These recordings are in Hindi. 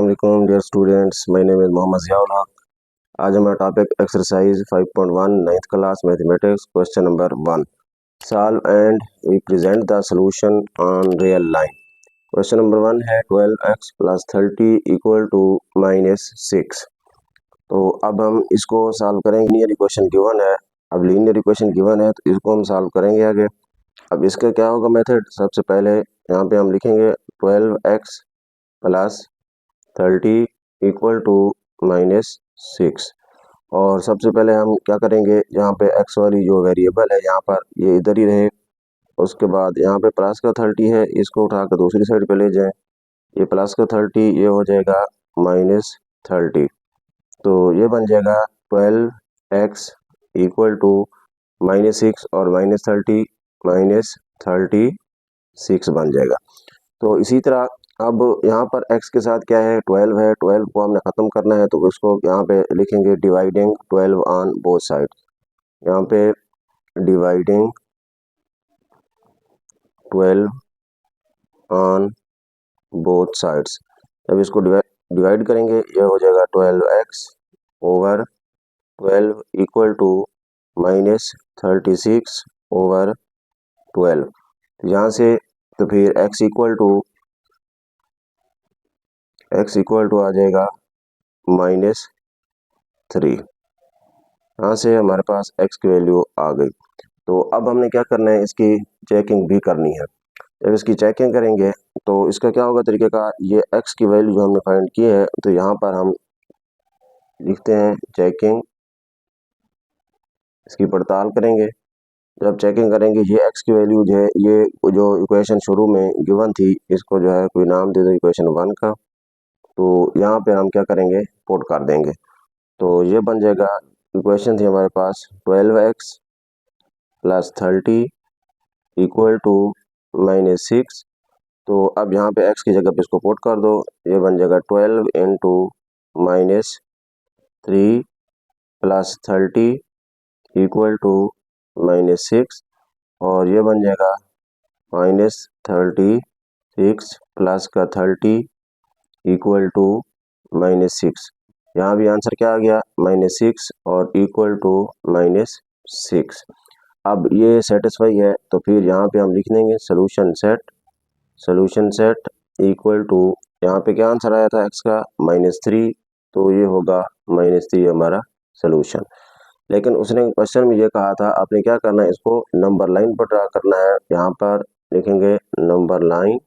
Assalamualaikum dear students, my name is Mohammad Ziaul Haq. आज हमारा topic exercise 5.1 9th class mathematics question number 1 solve and we present the solution on real line. Question number 1 है 12x + 30 = -6। तो अब हम इसको सॉल्व करेंगे। लीनियर इक्वेशन गिवन है। अब लीनियर इक्वेशन गिवन है तो इसको हम सॉल्व करेंगे आगे। अब इसका क्या होगा मेथड, सबसे पहले यहाँ पे हम लिखेंगे 12x + 30 = -6। और सबसे पहले हम क्या करेंगे, यहाँ पे x वाली जो वेरिएबल है यहाँ पर ये इधर ही रहे। उसके बाद यहाँ पे प्लस का 30 है, इसको उठा कर दूसरी साइड पे ले जाएं। ये प्लस का 30 ये हो जाएगा -30। तो ये बन जाएगा 12x = -6 और -30 -36 बन जाएगा। तो इसी तरह अब यहाँ पर x के साथ क्या है, 12 है। 12 को हमने ख़त्म करना है तो इसको यहाँ पे लिखेंगे डिवाइडिंग 12 ऑन बोथ साइड। यहाँ पे डिवाइडिंग 12 ऑन बोथ साइड्स। जब इसको डिवाइड करेंगे ये हो जाएगा 12x ओवर 12 = -36/12। यहाँ से तो फिर x इक्वल टू आ जाएगा -3। यहाँ से हमारे पास x की वैल्यू आ गई। तो अब हमने क्या करना है, इसकी चेकिंग भी करनी है। जब इसकी चेकिंग करेंगे तो इसका क्या होगा तरीके का, ये x की वैल्यू जो हमने फाइंड की है तो यहाँ पर हम लिखते हैं चेकिंग, इसकी पड़ताल करेंगे। जब चेकिंग करेंगे ये x की वैल्यू जो है, ये जो इक्वेशन शुरू में गिवन थी इसको जो है कोई नाम दे दो इक्वेशन 1 का। तो यहाँ पे हम क्या करेंगे, पुट कर देंगे। तो ये बन जाएगा, इक्वेशन थी हमारे पास 12x + 30 = -6। तो अब यहाँ पे x की जगह पे इसको पुट कर दो। ये बन जाएगा 12 × -3 + 30 = -6 और ये बन जाएगा -36 प्लस का 30 = -6। यहाँ भी आंसर क्या आ गया, -6 और =-6। अब ये सेटिस्फाई है तो फिर यहाँ पे हम लिख देंगे सॉल्यूशन सेट इक्वल टू, यहाँ पे क्या आंसर आया था x का -3, तो ये होगा -3 हमारा सॉल्यूशन। लेकिन उसने क्वेश्चन में ये कहा था आपने क्या करना है, इसको नंबर लाइन पर ड्रा करना है। यहाँ पर लिखेंगे नंबर लाइन।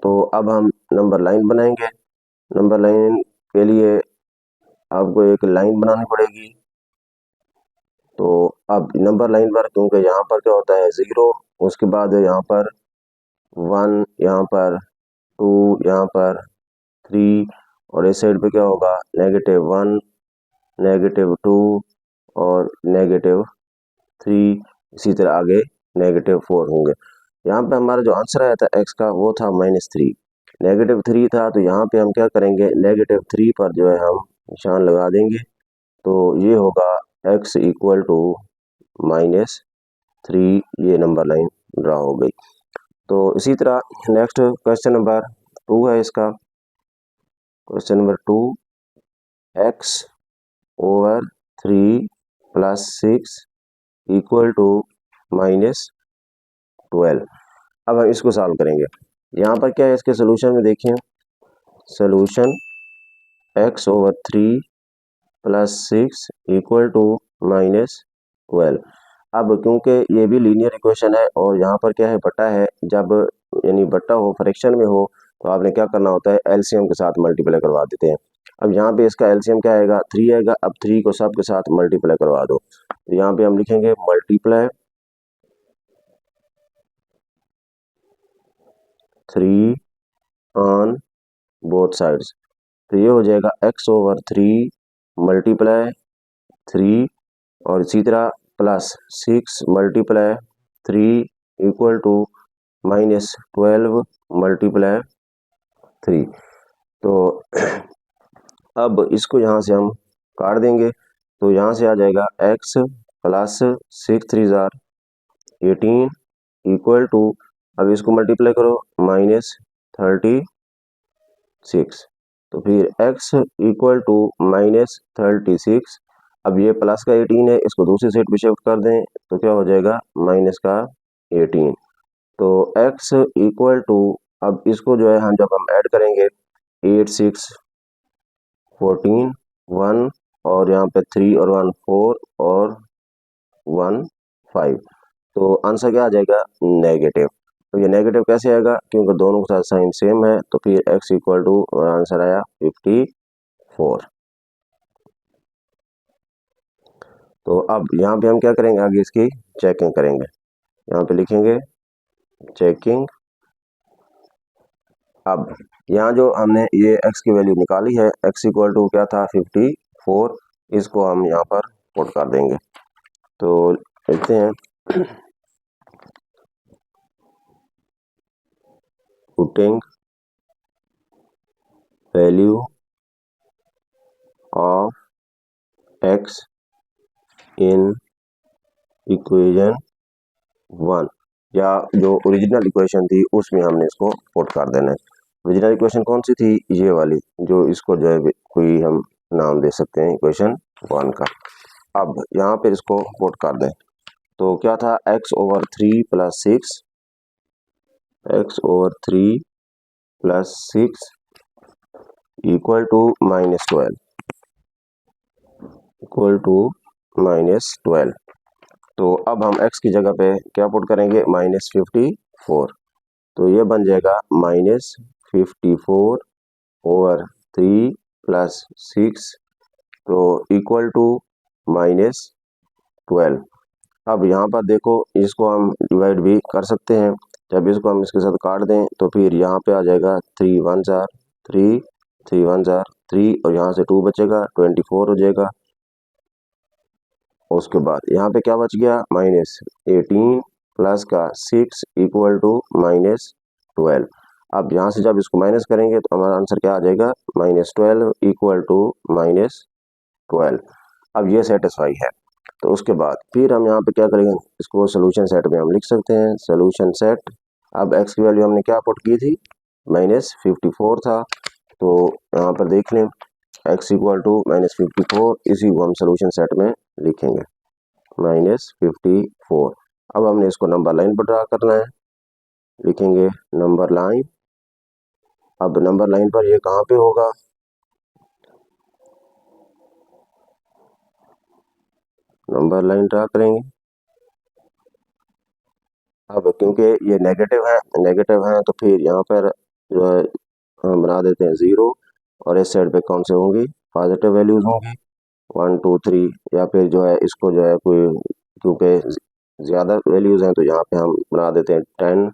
तो अब हम नंबर लाइन बनाएंगे। नंबर लाइन के लिए आपको एक लाइन बनानी पड़ेगी। तो अब नंबर लाइन पर, क्योंकि यहाँ पर क्या होता है 0, उसके बाद यहाँ पर 1, यहाँ पर 2, यहाँ पर 3 और इस साइड पे क्या होगा -1, -2 और -3, इसी तरह आगे -4 होंगे। यहाँ पे हमारा जो आंसर आया था x का वो था -3, -3 था। तो यहाँ पे हम क्या करेंगे, -3 पर जो है हम निशान लगा देंगे। तो ये होगा x = -3, ये नंबर लाइन ड्रा हो गई। तो इसी तरह नेक्स्ट क्वेश्चन नंबर 2 है इसका। Question number 2, x over 3 + 6 = -12। अब हम इसको सॉल्व करेंगे। यहाँ पर क्या है, इसके सोल्यूशन में देखिए, सोल्यूशन x ओवर 3 + 6 = -12। अब क्योंकि ये भी लीनियर इक्वेशन है और यहाँ पर क्या है बटा है, जब यानी बटा हो फ्रैक्शन में हो तो आपने क्या करना होता है, एलसीएम के साथ मल्टीप्लाई करवा देते हैं। अब यहाँ पे इसका एलसीएम क्या आएगा, 3 आएगा। अब 3 को सब के साथ मल्टीप्लाई करवा दो। तो यहाँ पे हम लिखेंगे मल्टीप्लाई 3 ऑन बोथ साइड्स। तो ये हो जाएगा x ओवर 3 मल्टीप्लाई 3 और इसी तरह प्लस 6 मल्टीप्लाई 3 = -12 मल्टीप्लाई 3। तो अब इसको यहाँ से हम काट देंगे। तो यहाँ से आ जाएगा x + 6 3 = 18 = अब इसको मल्टीप्लाई करो -36, तो फिर x इक्वल टू -36। अब ये प्लस का 18 है, इसको दूसरी साइड पे शिफ्ट कर दें तो क्या हो जाएगा माइनस का 18। तो x इक्वल टू, अब इसको जो है हम जब हम ऐड करेंगे 8 6 14 1 और यहाँ पे 3 और 1 4 और 1 5, तो आंसर क्या आ जाएगा नेगेटिव। तो ये नेगेटिव कैसे आएगा, क्योंकि दोनों का साइन सेम है, तो फिर x इक्वल टू आंसर आया 54। तो अब यहाँ पे हम क्या करेंगे, आगे इसकी चेकिंग करेंगे। यहाँ पे लिखेंगे चेकिंग। अब यहाँ जो हमने ये x की वैल्यू निकाली है, x इक्वल टू क्या था 54, इसको हम यहाँ पर पुट कर देंगे। तो लिखते हैं putting value of x in equation 1, या जो ओरिजिनल इक्वेशन थी उसमें हमने इसको पुट कर देना है। ओरिजिनल इक्वेशन कौन सी थी, ये वाली, जो इसको जो है कोई हम नाम दे सकते हैं इक्वेशन 1 का। अब यहाँ पर इसको पुट कर दें तो क्या था x/3 + 6, x/3 + 6 equal to -12, equal to -12। तो अब हम x की जगह पे क्या पुट करेंगे -54, तो ये बन जाएगा -54/3 + 6, तो इक्वल टू -12। अब यहाँ पर देखो, इसको हम डिवाइड भी कर सकते हैं। जब इसको हम इसके साथ काट दें तो फिर यहाँ पे आ जाएगा 3 1 4 3, 3 1 4 3, और यहाँ से 2 बचेगा 24 हो जाएगा। उसके बाद यहाँ पे क्या बच गया -18 प्लस का 6 इक्वल टू -12। अब यहाँ से जब इसको माइनस करेंगे तो हमारा आंसर क्या आ जाएगा -12 इक्वल टू -12। अब ये सेटिस्फाई है। तो उसके बाद फिर हम यहाँ पे क्या करेंगे, इसको सोल्यूशन सेट में हम लिख सकते हैं सोल्यूशन सेट। अब x की वैल्यू हमने क्या पुट की थी -54 था, तो यहाँ पर देख लें x इक्वल टू -54, इसी को हम सोल्यूशन सेट में लिखेंगे -54। अब हमने इसको नंबर लाइन पर ड्रा करना है, लिखेंगे नंबर लाइन। अब नंबर लाइन पर ये कहाँ पे होगा, नंबर लाइन ड्रा करेंगे। अब क्योंकि ये नेगेटिव है तो फिर यहाँ पर जो है हम बना देते हैं 0, और इस साइड पे कौन से होंगी पॉजिटिव वैल्यूज होंगी 1 2 3, या फिर जो है इसको जो है कोई, क्योंकि ज़्यादा वैल्यूज़ हैं तो यहाँ पे हम बना देते हैं 10,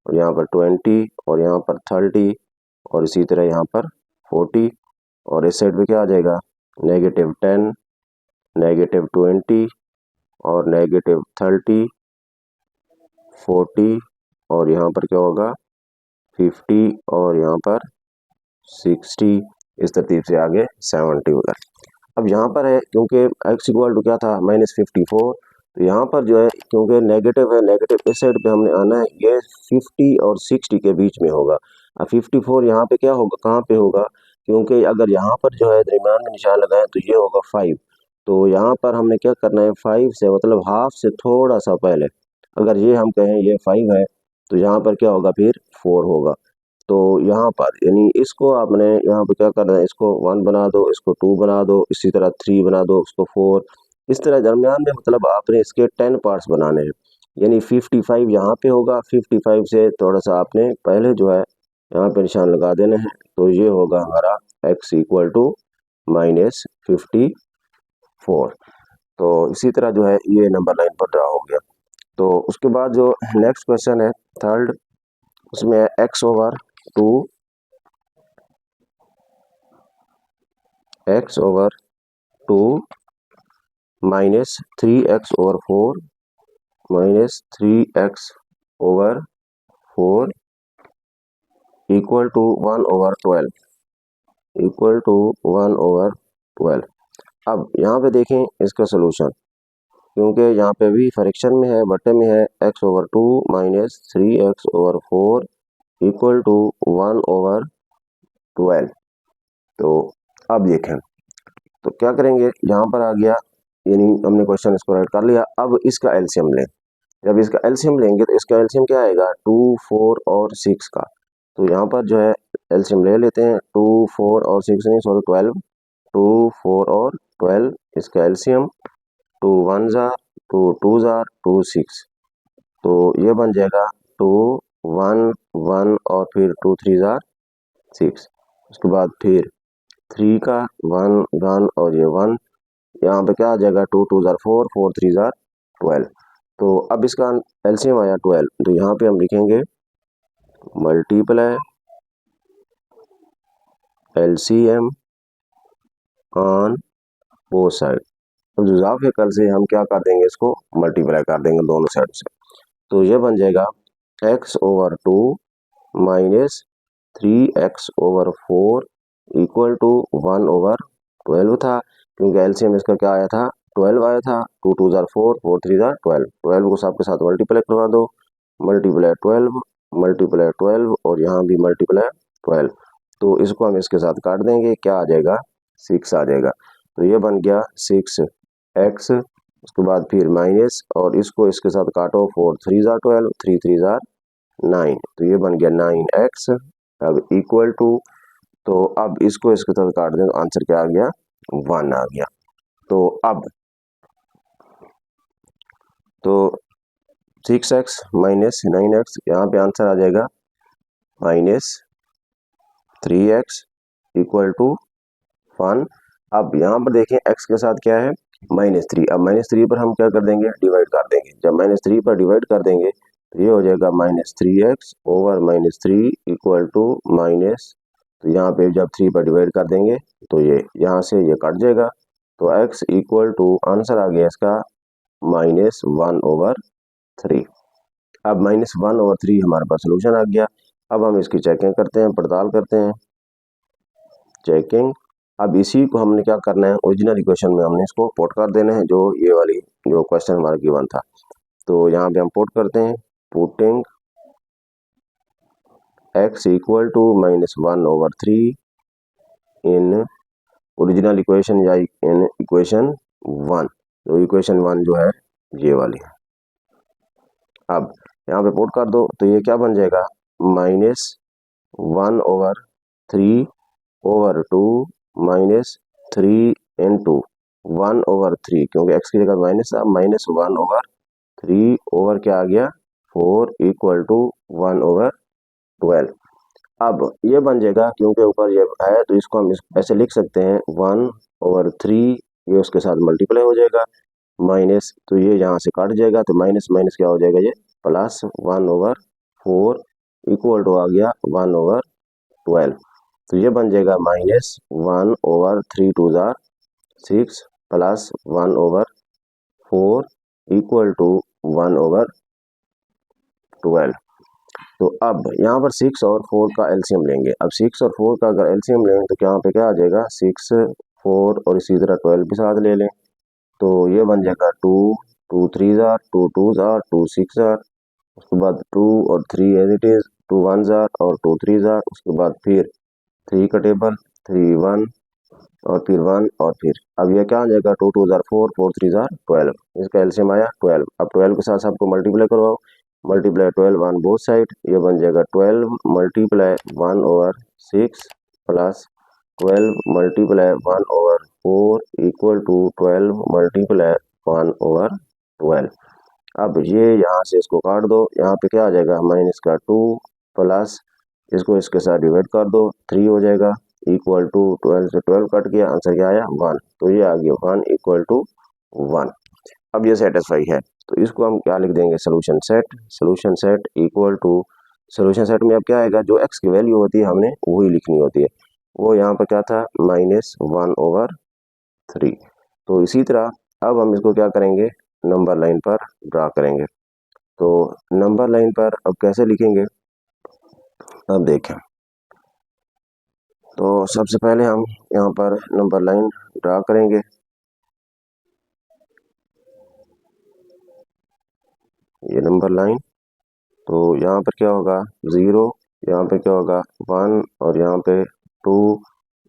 और यहाँ पर 20, और यहाँ पर 30, और इसी तरह यहाँ पर 40, और इस साइड पे क्या आ जाएगा -10, -20, और -30, 40, और यहाँ पर क्या होगा 50, और यहाँ पर 60, इस तरतीब से आगे 70 वगैरह। अब यहाँ पर है क्योंकि x इक्वल टू क्या था -54, तो यहाँ पर जो है क्योंकि नेगेटिव है, नेगेटिव इस साइड पे हमने आना है, ये 50 और 60 के बीच में होगा। अब 54 यहाँ पे क्या होगा, कहाँ पे होगा, क्योंकि अगर यहाँ पर जो है दरमियान में निशान लगाएं तो ये होगा 5, तो यहाँ पर हमने क्या करना है 5 से मतलब हाफ से थोड़ा सा पहले, अगर ये हम कहें ये 5 है तो यहाँ पर क्या होगा फिर 4 होगा। तो यहाँ पर यानी इसको आपने यहाँ पे क्या करना है, इसको 1 बना दो, इसको 2 बना दो, इसी तरह 3 बना दो, इसको 4, इस तरह दरमियान में मतलब आपने इसके 10 पार्ट्स बनाने हैं। यानी 55 यहाँ पे होगा, 55 से थोड़ा सा आपने पहले जो है यहाँ पे निशान लगा देने हैं, तो ये होगा हमारा x इक्वल टू -54। तो इसी तरह जो है ये नंबर लाइन पर ड्रा हो गया। तो उसके बाद जो नेक्स्ट क्वेश्चन है थर्ड, उसमें x/2 -3x/4 -3x/4 equal to 1/12, equal to 1/12। अब यहाँ पे देखें इसका सोल्यूशन, क्योंकि यहाँ पे भी फ्रैक्शन में है, बटे में है, x/2 minus 3x/4 equal to 1/12। तो अब देखें, तो क्या करेंगे, यहाँ पर आ गया, यानी हमने क्वेश्चन इसको राइट कर लिया। अब इसका एलसीएम लें। जब इसका एलसीएम लेंगे तो इसका एलसीएम क्या आएगा, 2, 4 और 6 का। तो यहाँ पर जो है एलसीएम ले लेते हैं, 2, 4 और 6 नहीं, सॉरी 12, 2, 4 और 12, इसका एलसीएम 2 1 जार, 2 2 जार, 2 6। तो ये बन जाएगा 2 1 1 और फिर 2 3 जार 6। उसके बाद फिर 3 का 1 1 और ये 1, यहाँ पे क्या आ जाएगा, 2 2 जार 4, 4 3 जार 12। तो अब इसका एलसीएम आया 12, तो यहाँ पे हम लिखेंगे multiply LCM on both side. तो जुजाफ के कल से हम क्या कर देंगे, इसको मल्टीप्लाई कर देंगे दोनों साइड से। तो ये बन जाएगा x/2 minus 3x/4 equal to 1/12 था, क्योंकि एलसीएम इसका क्या आया था, 12 आया था। 2 2 जार 4, 4 3 जार 12, 12 को सबके साथ मल्टीप्लाई करवा दो, मल्टीप्लाई 12, मल्टीप्लाई 12 और यहाँ भी मल्टीप्लाई 12। तो इसको हम इसके साथ काट देंगे, क्या आ जाएगा, 6 आ जाएगा। तो ये बन गया 6x, उसके बाद फिर माइनस, और इसको इसके साथ काटो, 4 3 जार 12, 3 3 जार 9, तो ये बन गया 9x। अब इक्वल टू, तो अब इसको इसके साथ काट दें तो आंसर क्या आ गया, 1 आ गया। तो अब तो 6x माइनस 9x, यहाँ पे आंसर आ जाएगा -3x इक्वल टू 1। अब यहाँ पर देखें x के साथ क्या है, -3। अब -3 पर हम क्या कर देंगे, डिवाइड कर देंगे। जब -3 पर डिवाइड कर देंगे तो ये हो जाएगा -3x over -3 equal to minus, तो यहाँ पे जब 3 पर डिवाइड कर देंगे तो ये यहाँ से ये कट जाएगा। तो x इक्वल टू, आंसर आ गया इसका -1/3। अब -1/3 हमारे पास सोल्यूशन आ गया। अब हम इसकी चेकिंग करते हैं, पड़ताल करते हैं, चेकिंग। अब इसी को हमने क्या करना है, ओरिजिनल इक्वेशन में हमने इसको पुट कर देना है, जो ये वाली जो क्वेश्चन हमारा गिवन था। तो यहाँ पे हम पुट करते हैं, putting x equal to -1/3 in original equation या इन इक्वेशन 1। तो इक्वेशन 1 जो है ये वाली है। अब यहाँ पे पुट कर दो तो ये क्या बन जाएगा, -1/3/2 -3 × 1/3, क्योंकि x की जगह माइनस था, -1/3 ओवर क्या आ गया 4 इक्वल टू 1/12। अब ये बन जाएगा, क्योंकि ऊपर ये है तो इसको हम ऐसे लिख सकते हैं 1/3, ये उसके साथ मल्टीप्लाई हो जाएगा, माइनस, तो ये यहाँ से काट जाएगा, तो माइनस माइनस क्या हो जाएगा, ये प्लस 1/4 इक्वल टू आ गया 1/12। तो ये बन जाएगा -1/3 2 जार 6 प्लस 1/4 इक्वल टू 1/12। तो अब यहाँ पर 6 और 4 का एलसीएम लेंगे। अब 6 और 4 का अगर एलसीएम लेंगे तो यहाँ पे क्या आ जाएगा, 6 4 और इसी तरह 12 भी साथ ले लें, तो ये बन जाएगा 2 2 3 जार, 2 2 जार, 2 6 जार, उसके बाद 2 और 3 एज इट इज, 2 1 जार और 2 3 जार, उसके बाद फिर 3 का टेबल, 3 1 और फिर 1 और फिर, अब ये क्या आ जाएगा, 2 2 जार 4, 4 3 जार 12, इसका एलसीएम आया 12। अब 12 के साथ सबको मल्टीप्लाई करवाओ, मल्टीप्लाई 12 ऑन बोथ साइड, ये बन जाएगा 12 multiply 1/6 plus 12 multiply 1/4 equal to 12 multiply 1/12। अब ये यहाँ से इसको काट दो, यहाँ पे क्या आ जाएगा, -2 प्लस इसको इसके साथ डिवाइड कर दो, 3 हो जाएगा इक्वल टू 12 से 12 कट गया, आंसर क्या आया 1। तो ये आ गया 1 इक्वल टू 1। अब ये सेटिस्फाई है, तो इसको हम क्या लिख देंगे, solution set equal to, solution set में अब क्या आएगा, जो x की वैल्यू होती है हमने वही लिखनी होती है। वो यहाँ पर क्या था, -1/3। तो इसी तरह अब हम इसको क्या करेंगे, नंबर लाइन पर ड्रा करेंगे। तो नंबर लाइन पर अब कैसे लिखेंगे, अब देखें। तो सबसे पहले हम यहाँ पर नंबर लाइन ड्रा करेंगे। ये नंबर लाइन। तो यहाँ पर क्या होगा 0, यहाँ पे क्या होगा 1 और यहाँ पे 2,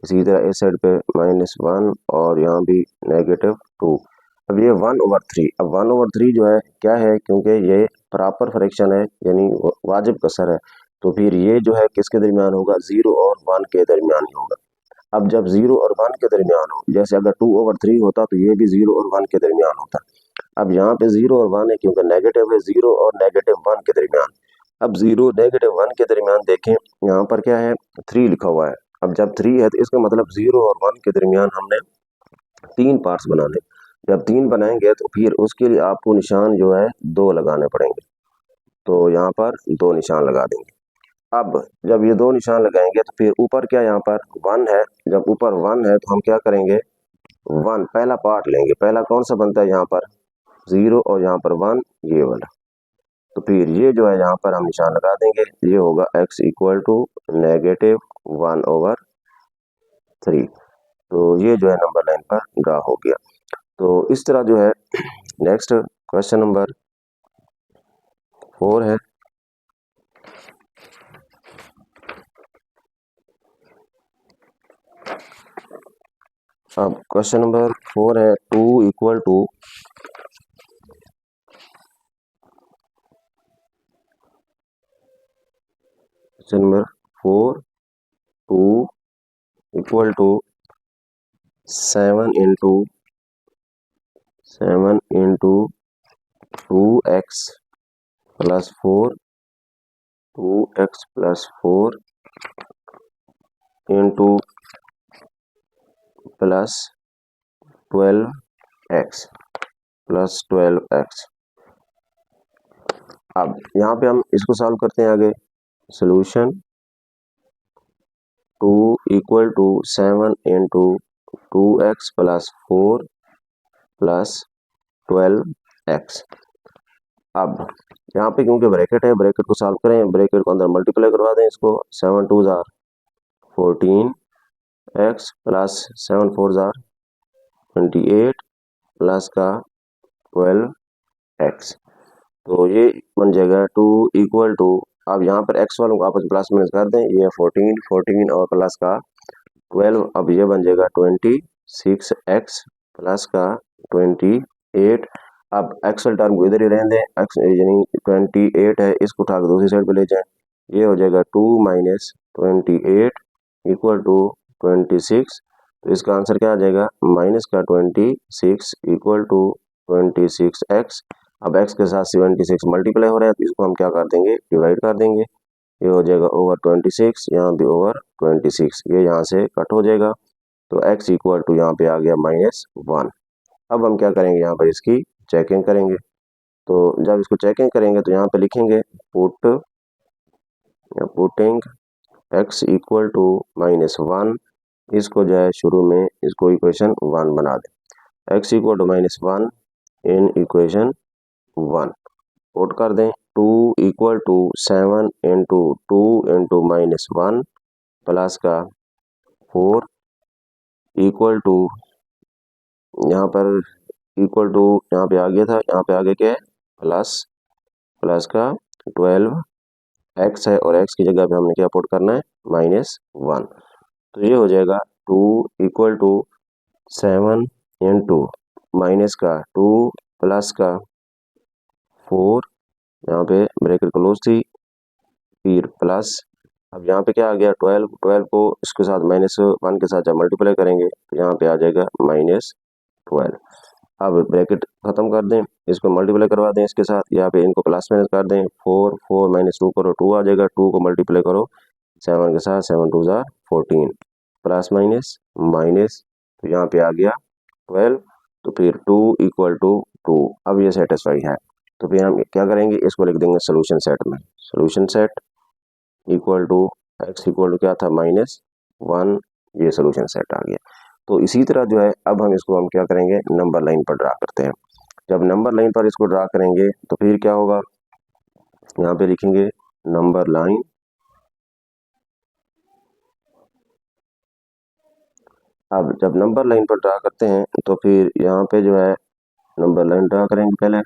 इसी तरह इस साइड पे -1 और यहाँ भी -2। अब ये 1/3, अब 1/3 जो है क्या है, क्योंकि ये प्रॉपर फ्रैक्शन है यानी वाजिब कसर है, तो फिर ये जो है किसके दरमियान होगा, 0 और 1 के दरमियान ही होगा। अब जब 0 और 1 के दरमियान हो, जैसे अगर 2/3 होता तो ये भी 0 और 1 के दरमियान होता। अब यहाँ पे 0 और 1 है क्योंकि नेगेटिव है, 0 और -1 के दरमियान। अब 0 -1 के दरमियान देखें, यहाँ पर क्या है 3 लिखा हुआ है। अब जब 3 है तो इसका मतलब 0 और 1 के दरमियान हमने 3 पार्ट्स बनाने। जब 3 बनाएंगे तो फिर उसके लिए आपको निशान जो है 2 लगाने पड़ेंगे। तो यहाँ पर 2 निशान लगा देंगे। अब जब ये 2 निशान लगाएंगे तो फिर ऊपर क्या, यहाँ पर 1 है, जब ऊपर 1 है तो हम क्या करेंगे 1 पहला पार्ट लेंगे। पहला कौन सा बनता है, यहाँ पर 0 और यहाँ पर 1, ये वाला। तो फिर ये जो है यहाँ पर हम निशान लगा देंगे, ये होगा x = -1/3। तो ये जो है नंबर लाइन पर ड्रा हो गया। तो इस तरह जो है नेक्स्ट क्वेश्चन नंबर 4 है। अब क्वेश्चन नंबर 4 है 2 = question number 4 2 = 7 × 2x + 4 2x + 4 + +12x + 12x। अब यहाँ पे हम इसको सॉल्व करते हैं आगे। Solution 2 = 7 × 2x + 4 + 12x। अब यहाँ पे क्योंकि ब्रैकेट है, ब्रैकेट को सॉल्व करें, ब्रैकेट को अंदर मल्टीप्लाई करवा दें इसको। 7 2 * 14x + 7 4 * 28 प्लस का 12x। तो ये बन जाएगा 2 = अब यहाँ पर x वालों को आपस में प्लस माइनस कर दें, ये 14 और प्लस का 12। अब ये बन जाएगा 26x प्लस का 28। अब एक्सल टर्म को इधर ही रहने दें, x यानी 28 है, इसको उठा के दूसरी साइड पे ले जाएं, ये हो जाएगा 2 - 28 = 26। तो इसका आंसर क्या आ जाएगा, माइनस का 26 = 26x। अब x के साथ 76 मल्टीप्लाई हो रहा है तो इसको हम क्या कर देंगे, डिवाइड कर देंगे। ये हो जाएगा ओवर 26, यहाँ भी ओवर 26, ये यहाँ से कट हो जाएगा। तो x = यहाँ पे आ गया -1। अब हम क्या करेंगे, यहाँ पर इसकी चेकिंग करेंगे। तो जब इसको चेकिंग करेंगे तो यहाँ पे लिखेंगे पुटिंग x = -1। इसको जो है शुरू में इसको इक्वेशन 1 बना दें। x = -1 इन इक्वेशन 1 पुट कर दें। 2 = 7 × 2 × -1 प्लस का 4 = यहाँ पर यहाँ पे आ गया था, यहाँ पे आगे क्या है प्लस का 12x है और x की जगह पे हमने क्या पुट करना है -1। तो ये हो जाएगा 2 = 7 × माइनस का 2 प्लस का 4, यहाँ पे ब्रैकेट क्लोज थी, फिर प्लस। अब यहाँ पे क्या आ गया 12 को इसके साथ -1 के साथ जब मल्टीप्लाई करेंगे तो यहाँ पे आ जाएगा -12। अब ब्रैकेट खत्म कर दें, इसको मल्टीप्लाई करवा दें इसके साथ, यहाँ पे इनको प्लस माइनस कर दें। 4 4 - 2 करो 2 आ जाएगा, 2 को मल्टीप्लाई करो 7 के साथ, 7 2 * 14 प्लस माइनस माइनस, तो यहाँ पे आ गया 12। तो फिर 2 = 2। अब ये सेटिस्फाई है तो फिर हम क्या करेंगे, इसको लिख देंगे सोल्यूशन सेट में। Solution set equal to x = क्या था -1, ये सोल्यूशन सेट आ गया। तो इसी तरह जो है अब हम क्या करेंगे, नंबर लाइन पर ड्रा करते हैं। जब नंबर लाइन पर इसको ड्रा करेंगे तो फिर क्या होगा, यहाँ पे लिखेंगे नंबर लाइन। अब जब नंबर लाइन पर ड्रा करते हैं तो फिर यहाँ पे जो है नंबर लाइन ड्रा करेंगे पहले।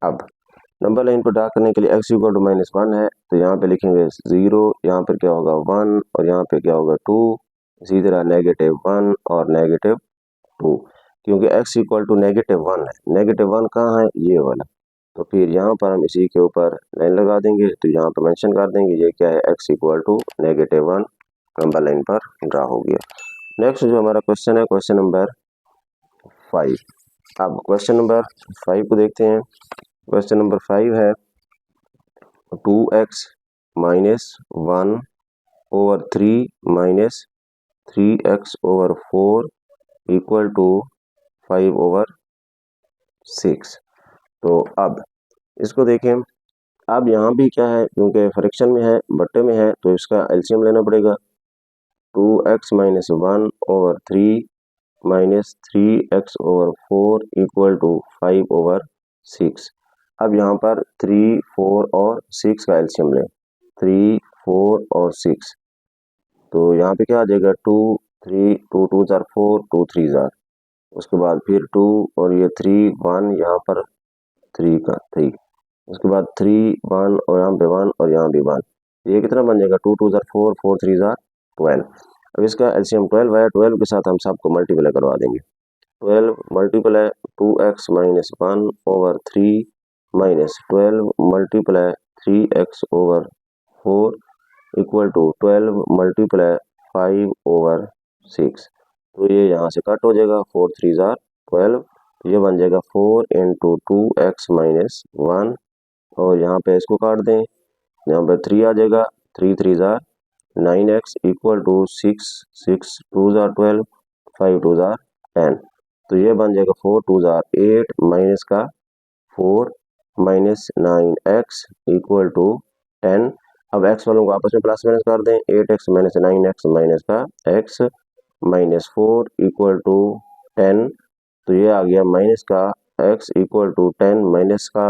अब नंबर लाइन पर ड्रा करने के लिए x इक्वल टू -1 है, तो यहाँ पे लिखेंगे 0, यहाँ पर क्या होगा 1 और यहाँ पे क्या होगा 2, इसी तरह -1 और -2, क्योंकि x इक्वल टू -1 है। -1 कहाँ है, ये वाला, तो फिर यहाँ पर हम इसी के ऊपर लाइन लगा देंगे, तो यहाँ पर मेंशन कर देंगे ये क्या है, x equal to -1 number line पर ड्रा हो गया। नेक्स्ट जो हमारा क्वेश्चन है, क्वेश्चन नंबर 5। अब क्वेश्चन नंबर 5 को देखते हैं। क्वेश्चन नंबर 5 है 2x minus 1 over 3 minus 3x over 4 equal to 5 over 6। तो अब इसको देखें, अब यहाँ भी क्या है, क्योंकि फ्रैक्शन में है, बट्टे में है, तो इसका एलसीएम लेना पड़ेगा। 2x minus 1 over 3 minus 3x over 4 equal to 5 over 6। अब यहाँ पर 3, 4 और 6 का एलसीएम लें, 3, 4 और 6, तो यहाँ पे क्या आ जाएगा 2, 3, 2 2 जार 4, 2 3 जार, उसके बाद फिर 2 और ये 3, 1 यहाँ पर 3 का 3, उसके बाद 3, 1 और यहाँ पे 1 और यहाँ भी 1, ये कितना बन जाएगा 2 2 जार 4, 4 3 जार 12। अब इसका एलसीएम 12 है, 12 के साथ हम सबको मल्टीप्लाई करवा देंगे। 12 multiply 2x minus 1 over 3 minus 12 multiply 3x over 4 equal to 12 multiply 5 over 6। तो ये यहाँ से कट हो जाएगा, 4 3 जार 12, ये बन जाएगा 4 इंटू 2x माइनस 1, और यहाँ पे इसको काट दें, यहाँ पे 3 आ जाएगा, 3 3 जार 9x इक्वल टू 6 6 2 जार 12, 5 2 जार 10, तो ये बन जाएगा 4 2 जार 8 माइनस का 4 माइनस 9x इक्वल टू 10। अब x वालों को आपस में प्लस माइनस कर दें, 8x माइनस 9x माइनस का x माइनस 4 इक्वल टू 10, तो ये आ गया माइनस का x इक्वल टू 10 माइनस का,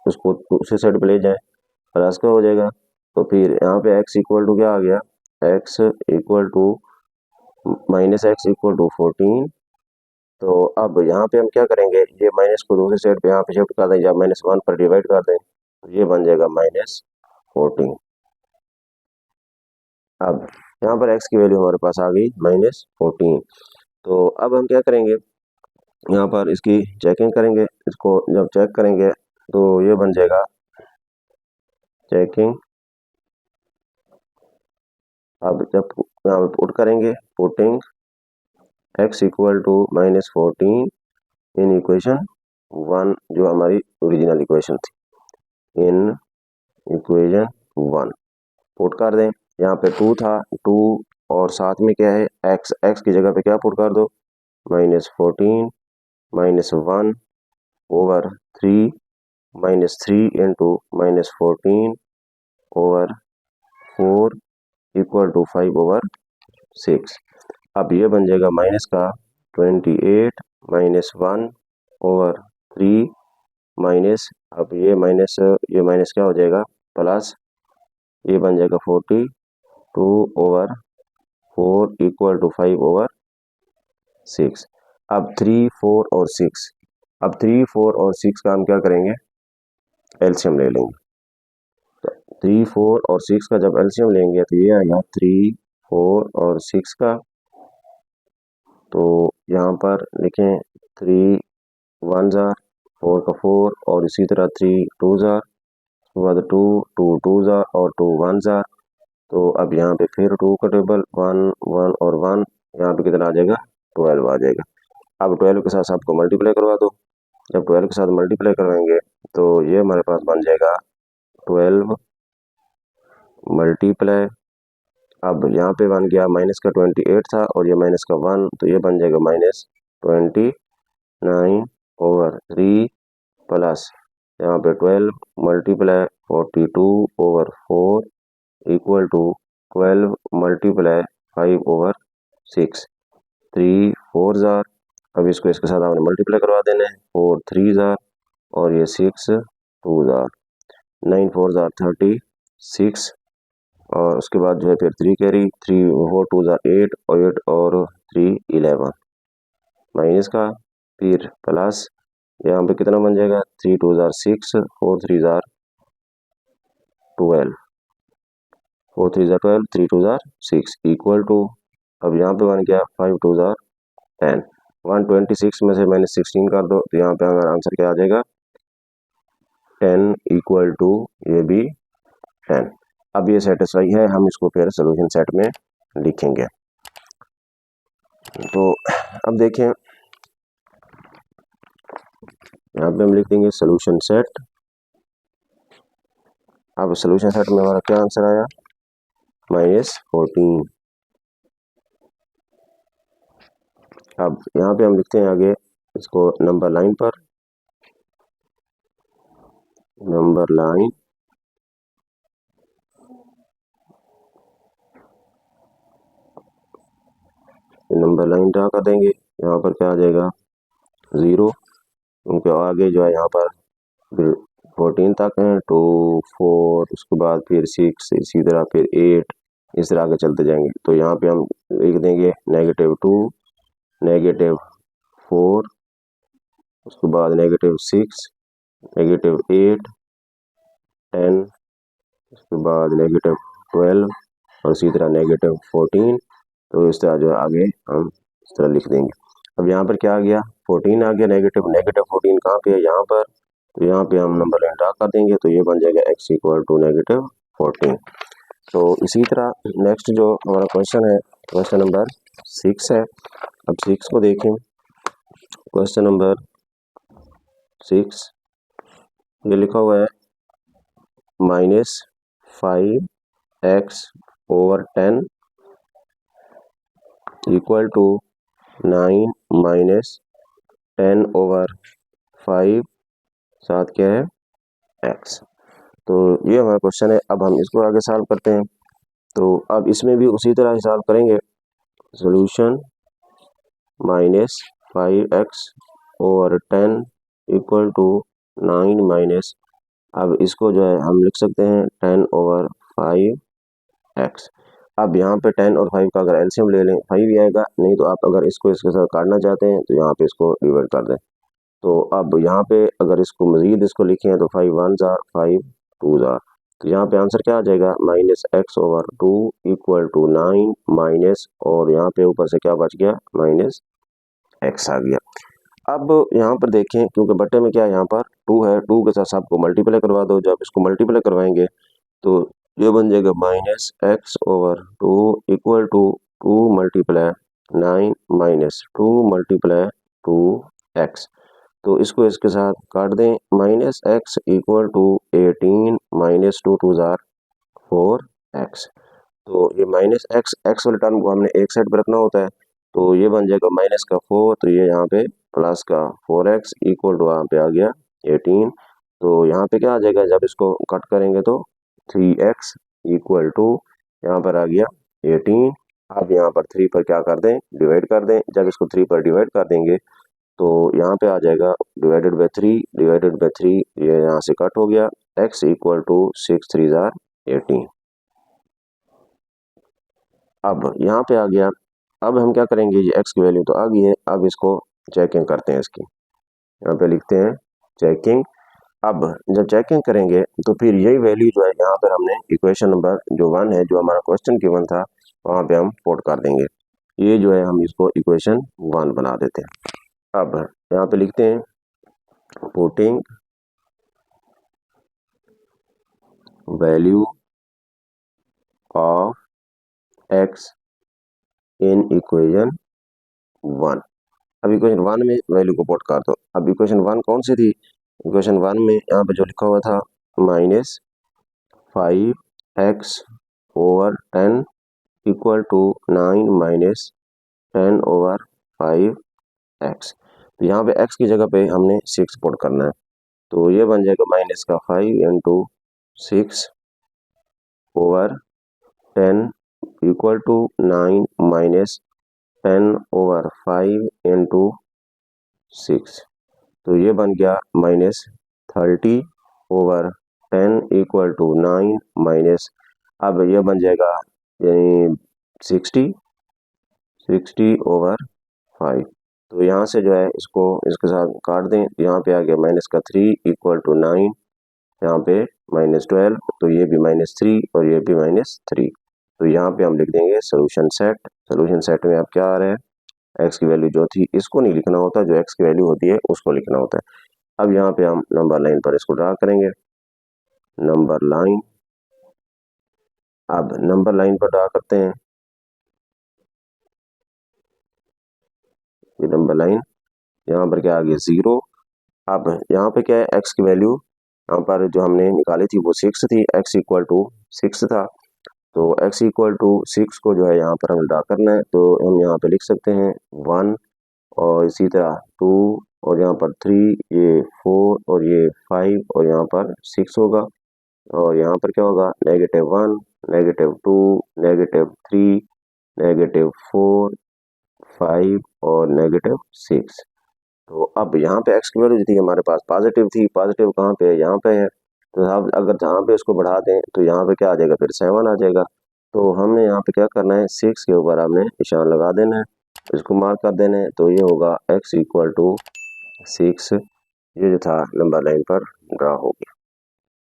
उसको दूसरी साइड पे ले जाएं, प्लस का हो जाएगा। तो फिर यहाँ पे x इक्वल टू क्या आ गया, x equal to minus x equal to 14। तो अब यहाँ पे हम क्या करेंगे, ये माइनस को दूसरी साइड पे यहाँ पे शिफ्ट कर दें, या -1 पर डिवाइड कर दें, तो ये बन जाएगा -14। अब यहाँ पर x की वैल्यू हमारे पास आ गई -14। तो अब हम क्या करेंगे, यहाँ पर इसकी चेकिंग करेंगे, इसको जब चेक करेंगे तो ये बन जाएगा चेकिंग। अब जब यहाँ पे पुट करेंगे, putting x equal to -14 in equation 1, जो हमारी ओरिजिनल इक्वेशन थी, इन इक्वेशन 1 पुट कर दें। यहाँ पे 2 था, 2 और साथ में क्या है x, x की जगह पे क्या पुट कर दो, -14 -1 over 3 -3 into -14 over 4 equal to 5 over 6। अब ये बन जाएगा माइनस का 28 -1 ओवर 3 माइनस, अब ये माइनस क्या हो जाएगा प्लस, ये बन जाएगा 42 ओवर 4 इक्वल टू 5 ओवर 6। अब 3, 4 और 6, अब 3, 4 और 6 का हम क्या करेंगे, एलसीएम ले लेंगे। तो 3, 4 और 6 का जब एलसीएम लेंगे तो ये आएगा 3, 4 और 6 का, तो यहाँ पर लिखें 3 1 जार, 4 का 4 और इसी तरह 3 2 जार, उसके बाद 2 2 2 जार और 2 1 जार। तो अब यहाँ पे फिर 2 का टेबल 1 1 और 1, यहाँ पे कितना आ जाएगा 12 आ जाएगा। अब 12 के साथ आपको मल्टीप्लाई करवा दो, जब 12 के साथ मल्टीप्लाई करवाएंगे तो ये हमारे पास बन जाएगा 12 मल्टीप्लाई, अब यहाँ पे बन गया माइनस का 28 था और ये माइनस का 1, तो ये बन जाएगा -29 ओवर 3 प्लस यहाँ पे 12 multiply 42 over 4 equal to 12 multiply 5 over 6, 3 4 जार, अब इसको इसके साथ आपने मल्टीप्लाई करवा देना है, 4 3 जार और ये 6 2 जार, 9 4 जार 36, और उसके बाद जो है फिर 3 कैरी, 3 4 2 जार 8 और 8 और 3 11 माइनस का, फिर प्लस यहाँ पे कितना बन जाएगा, 3 2 जार 6, 4 3 जार 12, 4 3 जार 12, 3 2 जार 6 इक्वल टू, अब यहाँ पे बन गया 5 2 जार 10, 126 में से मैंने 16 कर दो तो यहाँ पे हमारा आंसर क्या आ जाएगा, 10 इक्वल टू, ये भी 10। अब ये सेटिस्फाई है, हम इसको फिर सोल्यूशन सेट में लिखेंगे। तो अब देखें, यहाँ पे हम लिख देंगे सोल्यूशन सेट। अब सोल्यूशन सेट में हमारा क्या आंसर आया, -14। अब यहाँ पे हम लिखते हैं आगे इसको नंबर लाइन पर, नंबर लाइन ड्रा कर देंगे। यहाँ पर क्या आ जाएगा, 0, उनके आगे जो है यहाँ पर 14 तक हैं, 2 4, उसके बाद फिर 6, इसी तरह फिर 8, इस तरह आगे चलते जाएंगे। तो यहाँ पे हम लिख देंगे -2, -4, उसके बाद -6, -8, 10, उसके बाद -12 और इसी तरह -14। तो इस तरह जो है आगे हम इस तरह लिख देंगे। अब यहाँ पर क्या आ गया, 14 आ गया, -14 कहाँ पे है, यहाँ पर। तो यहाँ पे हम नंबर लाइन ड्रा कर देंगे तो ये बन जाएगा x इक्वल टू -14। तो इसी तरह नेक्स्ट जो हमारा क्वेश्चन है, क्वेश्चन नंबर 6 है। अब 6 को देखें, क्वेश्चन नंबर 6 ये लिखा हुआ है -5x/10 इक्वल टू 9 - 10/5 साथ क्या है, x। तो ये हमारा क्वेश्चन है। अब हम इसको आगे सॉल्व करते हैं। तो अब इसमें भी उसी तरह ही सॉल्व करेंगे। सॉल्यूशन -5x/10 इक्वल टू 9 अब इसको जो है हम लिख सकते हैं 10/5x। अब यहाँ पे 10 और 5 का अगर एलसीएम ले लें 5 ही आएगा, नहीं तो आप अगर इसको इसके साथ काटना चाहते हैं तो यहाँ पे इसको डिवाइड कर दें। तो अब यहाँ पे अगर इसको मजीद इसको लिखें तो 5 1 जार 5 2 जार, तो यहाँ पे आंसर क्या आ जाएगा, -x/2 इक्वल टू 9 माइनस, और यहाँ पे ऊपर से क्या बच गया, -x आ गया। अब यहाँ पर देखें, क्योंकि बट्टे में क्या है, यहाँ पर 2 है, 2 के साथ सबको मल्टीप्लाई करवा दो। जब इसको मल्टीप्लाई करवाएंगे तो ये बन जाएगा -x/2 इक्वल टू 2 × 9 - 2 × 2x। तो इसको इसके साथ काट दें, -x equal to 18 - 2 2 jar 4x। तो ये -x वाले टर्म को हमने एक साइड पर रखना होता है। तो ये बन जाएगा -4, तो ये यहाँ पे प्लस का 4x इक्वल टू यहाँ पे आ गया 18। तो यहाँ पे क्या आ जाएगा, जब इसको कट करेंगे तो 3x इक्वल टू यहाँ पर आ गया 18। अब यहाँ पर 3 पर क्या कर दें, डिवाइड कर दें। जब इसको 3 पर डिवाइड कर देंगे तो यहाँ पे आ जाएगा डिवाइडेड बाई 3, ये यहाँ से कट हो गया, x इक्वल टू 6 3 जार 18। अब यहाँ पे आ गया। अब हम क्या करेंगे, ये x की वैल्यू तो आ गई है, अब इसको चेकिंग करते हैं इसकी। यहाँ पे लिखते हैं चेकिंग। अब जब चेकिंग करेंगे तो फिर यही वैल्यू जो है यहाँ पर हमने इक्वेशन नंबर जो 1 है, जो हमारा क्वेश्चन गिवन था, वहाँ पे हम पुट कर देंगे। ये जो है हम इसको इक्वेशन 1 बना देते हैं। अब यहाँ पे लिखते हैं putting value of x in equation 1। अब इक्वेशन 1 में वैल्यू को पुट कर दो। अब इक्वेशन 1 कौन सी थी, इक्वेशन 1 में यहाँ पे जो लिखा हुआ था -5x/10 इक्वल टू 9 - 10/5x। तो यहाँ पे x की जगह पे हमने 6 पुट करना है। तो ये बन जाएगा -5 × 6/10 इक्वल टू 9 - 10/5 × 6। तो ये बन गया -30/10 इक्वल टू 9 माइनस, अब ये बन जाएगा यानी 60/5। तो यहाँ से जो है इसको इसके साथ काट दें, यहाँ पे आ गया माइनस का 3 इक्वल टू 9, यहाँ पे -12, तो ये भी -3 और ये भी -3। तो यहाँ पे हम लिख देंगे सोल्यूशन सेट। सोल्यूशन सेट में अब क्या आ रहा है, एक्स की वैल्यू जो थी इसको नहीं लिखना होता, जो एक्स की वैल्यू होती है उसको लिखना होता है। अब यहाँ पे हम नंबर लाइन पर इसको ड्रा करेंगे, नंबर लाइन। अब नंबर लाइन पर ड्रा करते हैं, ये नंबर लाइन, यहाँ पर क्या आ गया 0। अब यहाँ पे क्या है, एक्स की वैल्यू यहाँ पर जो हमने निकाली थी वो 6 थी, एक्स इक्वल टू 6 था। तो x इक्वल टू 6 को जो है यहाँ पर हमें ड्रा करना है, तो हम यहाँ पे लिख सकते हैं 1 और इसी तरह 2 और यहाँ पर 3, ये 4 और ये 5 और यहाँ पर 6 होगा। और यहाँ पर क्या होगा, -1, -2, -3, -4, 5 और -6। तो अब यहाँ पे x की वैल्यू थी हमारे पास पॉजिटिव थी, पॉजिटिव कहाँ पे है, यहाँ पे है। तो अब अगर जहाँ पे इसको बढ़ा दें तो यहाँ पे क्या आ जाएगा, फिर 7 आ जाएगा। तो हमने यहाँ पे क्या करना है, 6 के ऊपर आपने निशान लगा देना है, इसको मार्क कर देना है। तो ये होगा x इक्वल टू 6, ये जो था नंबर लाइन पर ड्रा हो गया।